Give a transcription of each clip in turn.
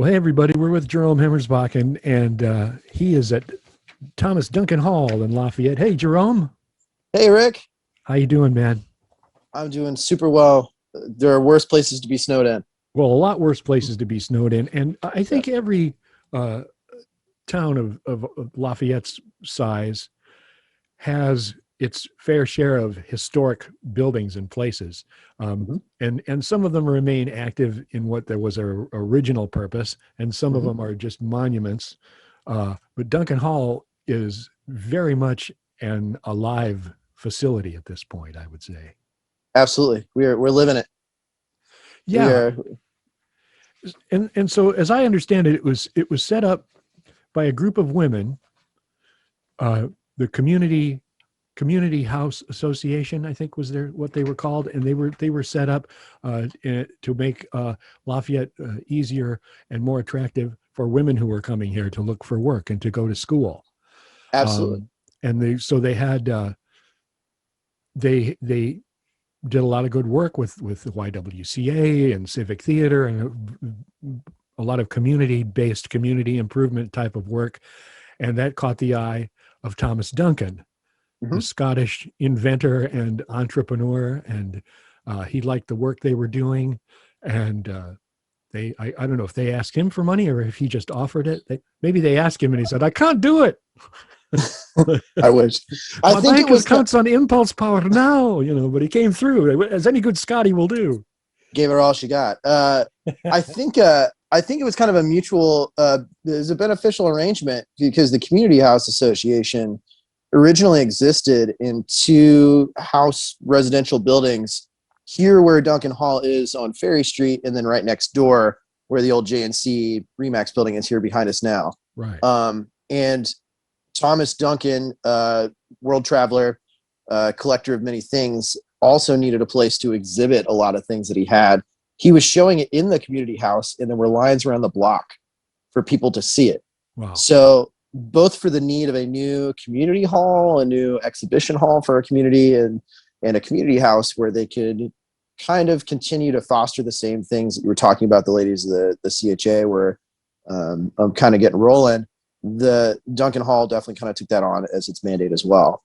Well, hey everybody, we're with Jerome Hemersbach, and he is at Thomas Duncan Hall in Lafayette. Hey, Jerome, Hey, Rick. how you doing, man? I'm doing super well. There are worse places to be snowed in. Well, a lot worse places to be snowed in, and I Yeah. think every uh, town of Lafayette's size has its fair share of historic buildings and places, hmm and some of them remain active in what there was their original purpose, and some of hmm them are just monuments. But Duncan Hall is very much an alive facility at this point, I would say. Absolutely. We're living it. We Yeah, are. and so as I understand it, it was set up by a group of women, the Community House Association, I think was their what they were called, and they were set up to make Lafayette easier and more attractive for women who were coming here to look for work and to go to school. Absolutely. Um, and they had they did a lot of good work with the YWCA and Civic Theater and a lot of community-based community improvement type of work, and that caught the eye of Thomas Duncan, the hmm Scottish inventor and entrepreneur, and he liked the work they were doing. And I don't know if they asked him for money or if he just offered it. Maybe they asked him and he said, "I can't do it. I wish. I My think it bank was counts on impulse power now," but he came through, as any good Scotty will do. gave her all she got. I think. I think it was kind of a mutual. It was a beneficial arrangement because the Community House Association originally existed in two house residential buildings here where Duncan Hall is on Ferry Street, and then right next door where the old JNC Remax building is here behind us now. Right. And Thomas Duncan, world traveler, collector of many things, also needed a place to exhibit a lot of things that he had. He was showing it in the community house, and there were lines around the block for people to see it. Wow. So both for the need of a new community hall, a new exhibition hall for our community, and a community house where they could kind of continue to foster the same things that you were talking about, the ladies of the CHA, where I'm kind of getting rolling. The Duncan Hall definitely kind of took that on as its mandate as well.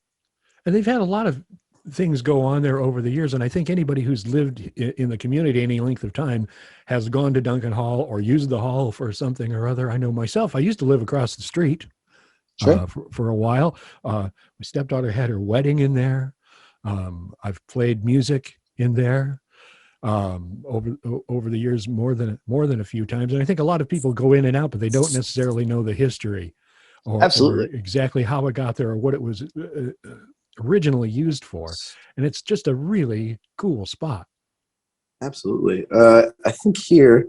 And they've had a lot of things go on there over the years. And I think anybody who's lived in the community any length of time has gone to Duncan Hall or used the hall for something or other. I know myself, I used to live across the street Sure. for a while. My stepdaughter had her wedding in there. I've played music in there over the years more than a few times. And I think a lot of people go in and out, but they don't necessarily know the history or Absolutely. exactly how it got there or what it was originally used for. And it's just a really cool spot. Absolutely. I think here,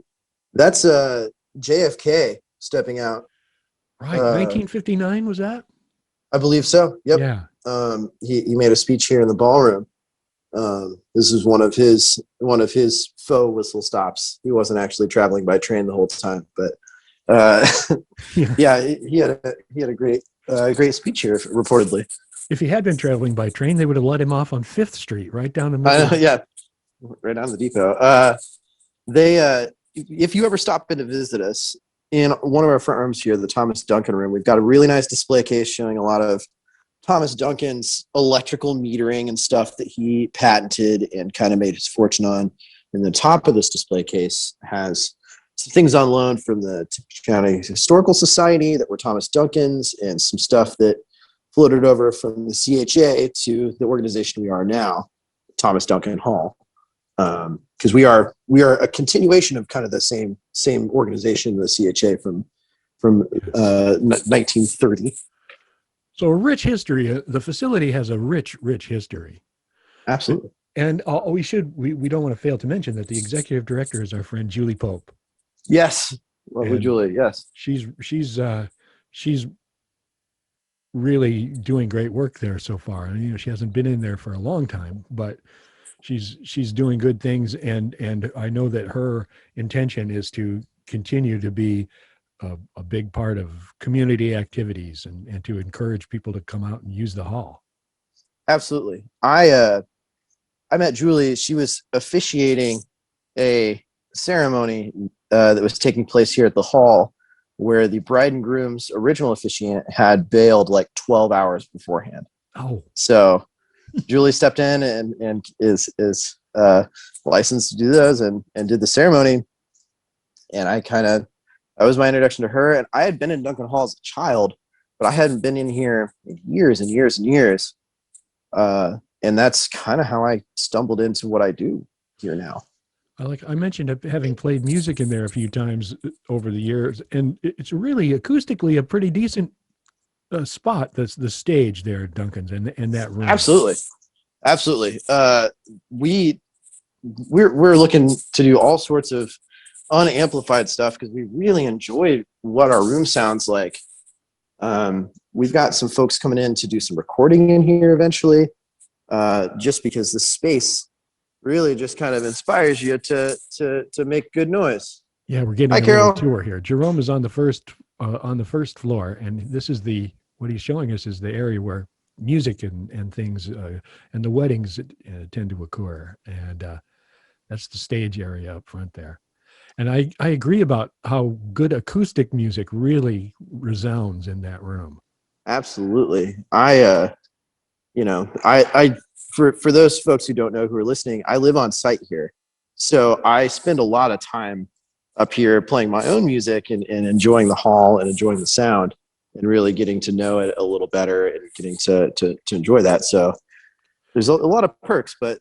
that's JFK stepping out. Right. Uh, 1959 was that? I believe so. Yep. Yeah. He made a speech here in the ballroom. This is one of his faux whistle stops. He wasn't actually traveling by train the whole time, but Yeah. yeah, he had a great speech here reportedly. If he had been traveling by train, they would have let him off on Fifth Street, right down the middle. Yeah, right on the depot. If you ever stop in to visit us in one of our front rooms here, the Thomas Duncan room, we've got a really nice display case showing a lot of Thomas Duncan's electrical metering and stuff that he patented and kind of made his fortune on. And the top of this display case has some things on loan from the Tippecanoe County Historical Society that were Thomas Duncan's, and some stuff that floated over from the CHA to the organization we are now, Thomas Duncan Hall. Because we are a continuation of kind of the same organization, the CHA from 1930. So a rich history. The facility has a rich history. Absolutely. And we don't want to fail to mention that the executive director is our friend Julie Pope. Yes, lovely And Julie. Yes, she's really doing great work there so far. And she hasn't been in there for a long time, but she's doing good things. And I know that her intention is to continue to be a big part of community activities and to encourage people to come out and use the hall. absolutely. I met Julie. She was officiating a ceremony that was taking place here at the hall, where the bride and groom's original officiant had bailed like 12 hours beforehand. Oh, So Julie stepped in and is licensed to do those and did the ceremony. And that was my introduction to her. And I had been in Duncan Hall as a child, but I hadn't been in here in years and years and years. And that's kind of how I stumbled into what I do here now. I mentioned having played music in there a few times over the years, and it's really acoustically a pretty decent spot. That's the stage there, Duncan's, and that room. Absolutely. We're looking to do all sorts of unamplified stuff because we really enjoy what our room sounds like. We've got some folks coming in to do some recording in here eventually, just because the space really just kind of inspires you to make good noise. Yeah, we're getting a little tour here. Jerome is on the first floor, and this is what he's showing us is the area where music and things and the weddings tend to occur, and that's the stage area up front there. And I agree about how good acoustic music really resounds in that room. Absolutely. For those folks who don't know who are listening, I live on site here. So I spend a lot of time up here playing my own music and enjoying the hall and enjoying the sound and really getting to know it a little better and getting to enjoy that. So there's a lot of perks, but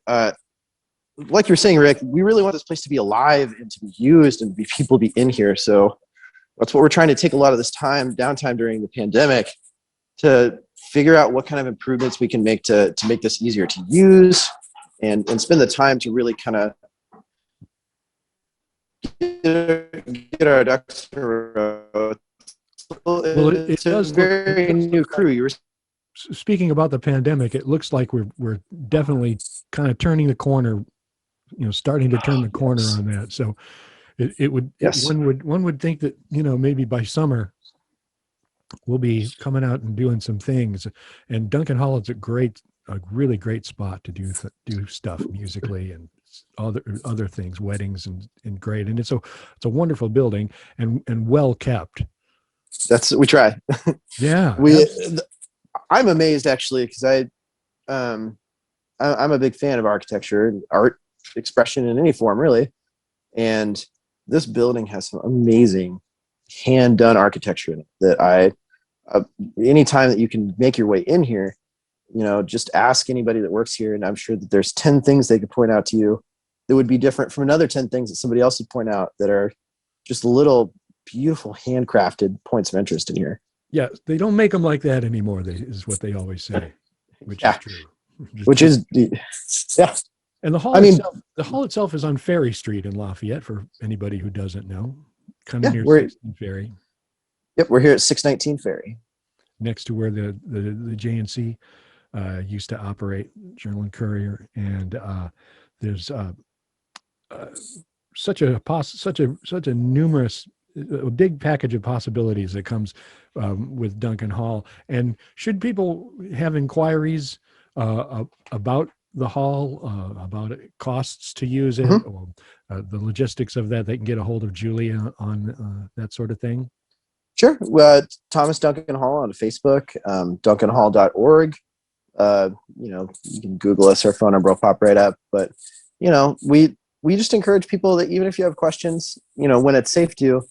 like you're saying, Rick, we really want this place to be alive and to be used and people be in here. So that's what we're trying to take a lot of this downtime during the pandemic to figure out what kind of improvements we can make to make this easier to use and spend the time to really kind of get our ducks in a row. Well, it does very new crew. You were speaking about the pandemic. It looks like we're definitely kind of turning the corner, starting to turn the corner on that. So one would think that, maybe by summer we'll be coming out and doing some things, and Duncan Hall is a really great spot to do stuff musically and other things, weddings and great. And it's a wonderful building and well kept. That's what we try. Yeah. I'm amazed actually, because I'm a big fan of architecture and art expression in any form really. And this building has some amazing hand done architecture in it that anytime that you can make your way in here, just ask anybody that works here. And I'm sure that there's 10 things they could point out to you that would be different from another 10 things that somebody else would point out that are just little beautiful handcrafted points of interest in here. Yeah. They don't make them like that anymore. Is what they always say, which is true. Yeah. And the hall itself is on Ferry Street in Lafayette, for anybody who doesn't know. Kind of near 16th Ferry. Yep, we're here at 619 Ferry, next to where the JNC used to operate, Journal and Courier, and there's such a numerous, a big package of possibilities that comes with Duncan Hall. And should people have inquiries about the hall, about costs to use it, or the logistics of that, they can get a hold of Julie on that sort of thing? Sure. Thomas Duncan Hall on Facebook, duncanhall.org. You can Google us, our phone number will pop right up. But, we just encourage people that even if you have questions, when it's safe to,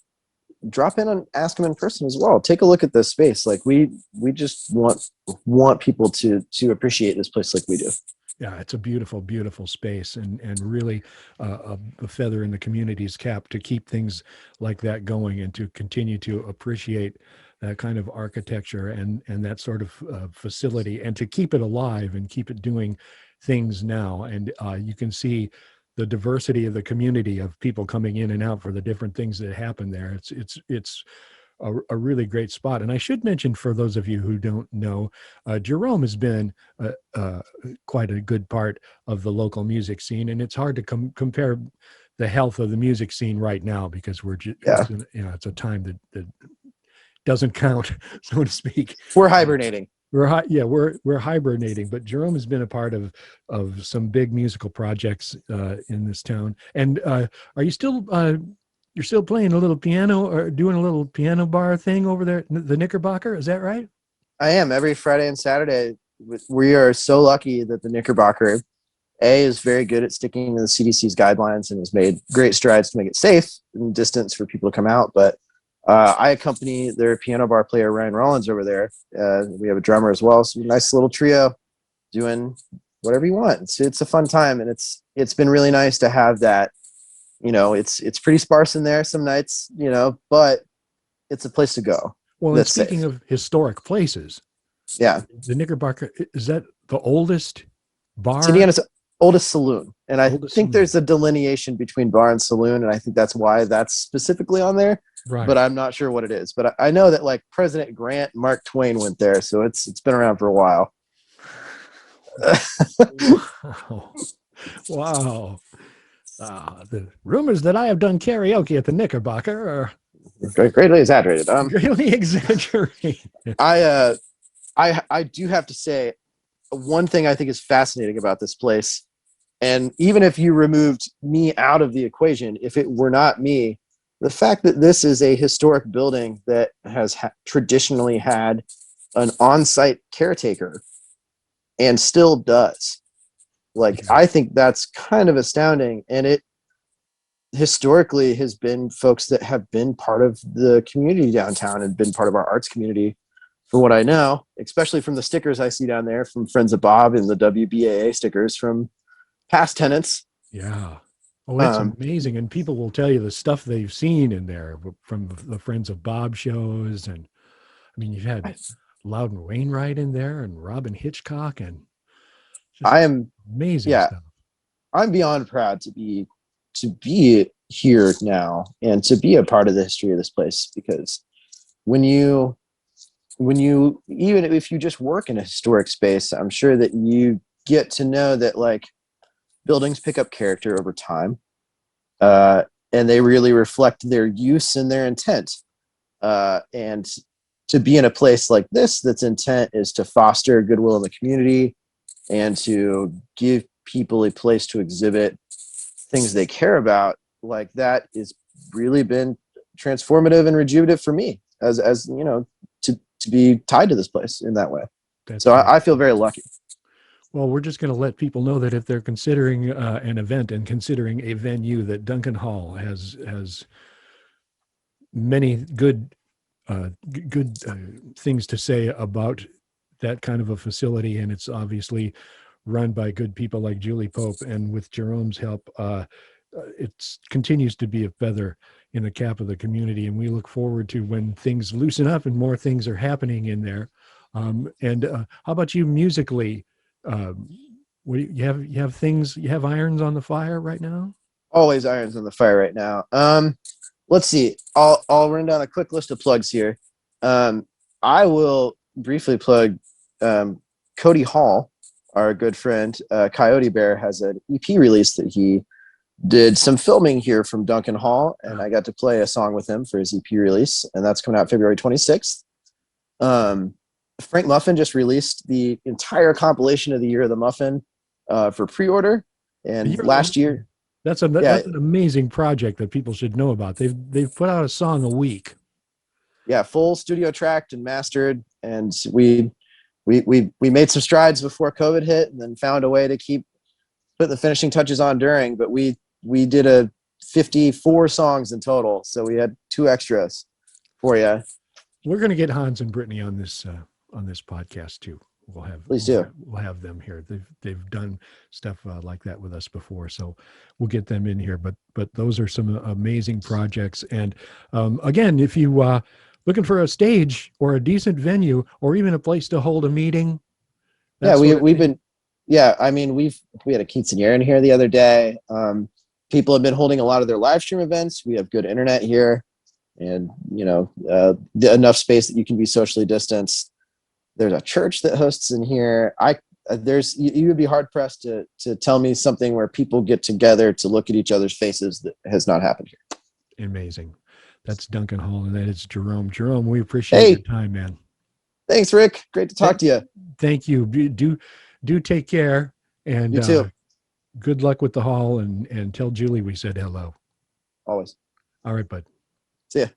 drop in and ask them in person as well. Take a look at this space. Like we just want people to appreciate this place like we do. Yeah, it's a beautiful, beautiful space, and really a feather in the community's cap to keep things like that going and to continue to appreciate that kind of architecture and that sort of facility, and to keep it alive and keep it doing things now. And you can see the diversity of the community of people coming in and out for the different things that happen there. It's a really great spot. And I should mention, for those of you who don't know, Jerome has been quite a good part of the local music scene, and it's hard to compare the health of the music scene right now, because it's a time that doesn't count, so to speak. We're hibernating. We're hibernating, but Jerome has been a part of some big musical projects in this town. And are you still you're still playing a little piano or doing a little piano bar thing over there, the Knickerbocker. Is that right? I am every Friday and Saturday. We are so lucky that the Knickerbocker is very good at sticking to the CDC's guidelines and has made great strides to make it safe and distance for people to come out. But I accompany their piano bar player, Ryan Rollins, over there. We have a drummer as well. So nice little trio doing whatever you want. It's a fun time. And it's been really nice to have that. It's pretty sparse in there some nights, but it's a place to go. Well, and speaking of historic places, yeah, the Knickerbocker, is that the oldest bar? It's Indiana's oldest saloon. And I Oldest think saloon. there's a delineation between bar and saloon. And I think that's why that's specifically on there. Right. But I'm not sure what it is. But I know that like President Grant and Mark Twain went there. So it's been around for a while. Wow. The rumors that I have done karaoke at the Knickerbocker are greatly exaggerated. greatly exaggerated. I do have to say one thing I think is fascinating about this place, and even if you removed me out of the equation, if it were not me, the fact that this is a historic building that has traditionally had an on-site caretaker and still does. I think that's kind of astounding. And it historically has been folks that have been part of the community downtown and been part of our arts community from what I know, especially from the stickers I see down there from Friends of Bob and the WBAA stickers from past tenants. Yeah. Oh, it's amazing. And people will tell you the stuff they've seen in there from the Friends of Bob shows. And I mean, you've had Loudon Wainwright in there and Robin Hitchcock and I am amazing stuff. I'm beyond proud to be here now and to be a part of the history of this place, because when you even if you just work in a historic space, I'm sure that you get to know that like buildings pick up character over time, and they really reflect their use and their intent. And to be in a place like this, that's intent is to foster goodwill in the community and to give people a place to exhibit things they care about, like that has really been transformative and rejuvenative for me as to be tied to this place in that way. So I feel very lucky. Well, we're just going to let people know that if they're considering an event and considering a venue, that Duncan Hall has many good things to say about that kind of a facility, and it's obviously run by good people like Julie Pope, and with Jerome's help, it continues to be a feather in the cap of the community, and we look forward to when things loosen up and more things are happening in there. And how about you musically? You have irons on the fire right now? Always irons on the fire right now. Let's see. I'll run down a quick list of plugs here. I will briefly plug Cody Hall, our good friend. Coyote Bear has an EP release that he did some filming here from Duncan Hall, and I got to play a song with him for his EP release, and that's coming out February 26th. Frank Muffin just released the entire compilation of the Year of the Muffin for pre-order, and last year. That's an amazing project that people should know about. They've put out a song a week. Yeah, full studio tracked and mastered, and we made some strides before COVID hit, and then found a way to keep put the finishing touches on during. But we did 54 songs in total, so we had 2 extras for you. We're going to get Hans and Brittany on this podcast too. We'll have them here. They've done stuff like that with us before, so we'll get them in here. But those are some amazing projects. And again, if you looking for a stage or a decent venue or even a place to hold a meeting, we had a quinceanera in here the other day. People have been holding a lot of their live stream events. We have good internet here, and enough space that you can be socially distanced. There's a church that hosts in here. You would be hard pressed to tell me something where people get together to look at each other's faces that has not happened here. Amazing. That's Duncan Hall, and that is Jerome. Jerome, we appreciate your time, man. Thanks, Rick. Great to talk to you. Thank you. Do take care, and you too. Good luck with the hall, and tell Julie we said hello. Always. All right, bud. See ya.